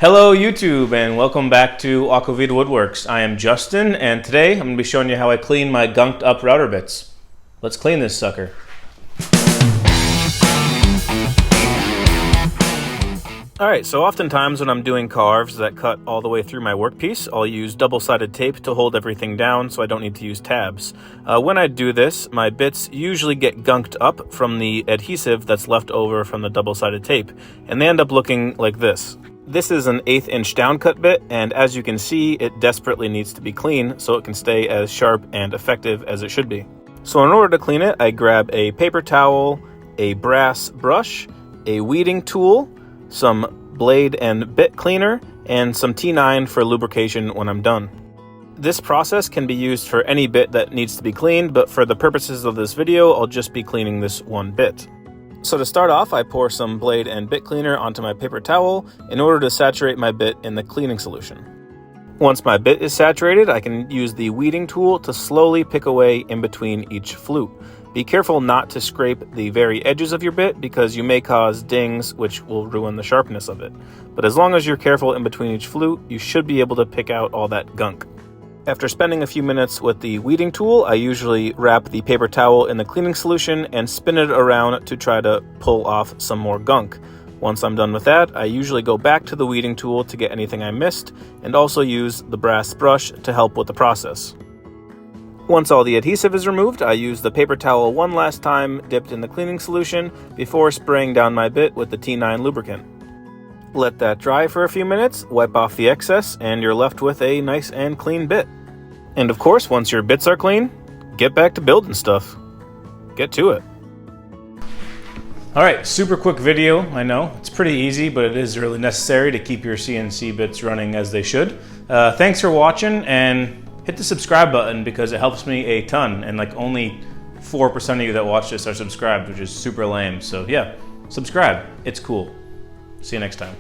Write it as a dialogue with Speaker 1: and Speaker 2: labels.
Speaker 1: Hello YouTube and welcome back to Aquavita Woodworks. I am Justin and today I'm going to be showing you how I clean my gunked up router bits. Let's clean this sucker. Alright, so oftentimes when I'm doing carves that cut all the way through my workpiece, I'll use double-sided tape to hold everything down so I don't need to use tabs. When I do this, my bits usually get gunked up from the adhesive that's left over from the double-sided tape, and they end up looking like this. This is an 1/8 inch downcut bit, and as you can see, it desperately needs to be clean so it can stay as sharp and effective as it should be. So in order to clean it, I grab a paper towel, a brass brush, a weeding tool, some blade and bit cleaner, and some T9 for lubrication when I'm done. This process can be used for any bit that needs to be cleaned, but for the purposes of this video, I'll just be cleaning this one bit. So to start off, I pour some blade and bit cleaner onto my paper towel in order to saturate my bit in the cleaning solution. Once my bit is saturated, I can use the weeding tool to slowly pick away in between each flute. Be careful not to scrape the very edges of your bit because you may cause dings which will ruin the sharpness of it. But as long as you're careful in between each flute, you should be able to pick out all that gunk. After spending a few minutes with the weeding tool, I usually wrap the paper towel in the cleaning solution and spin it around to try to pull off some more gunk. Once I'm done with that, I usually go back to the weeding tool to get anything I missed, and also use the brass brush to help with the process. Once all the adhesive is removed, I use the paper towel one last time dipped in the cleaning solution before spraying down my bit with the T9 lubricant. Let that dry for a few minutes, wipe off the excess, and you're left with a nice and clean bit. And of course, once your bits are clean, get back to building stuff. Get to it. Alright, super quick video, I know. It's pretty easy, but it is really necessary to keep your CNC bits running as they should. Thanks for watching, and hit the subscribe button because it helps me a ton, and like only 4% of you that watch this are subscribed, which is super lame. So yeah, subscribe. It's cool. See you next time.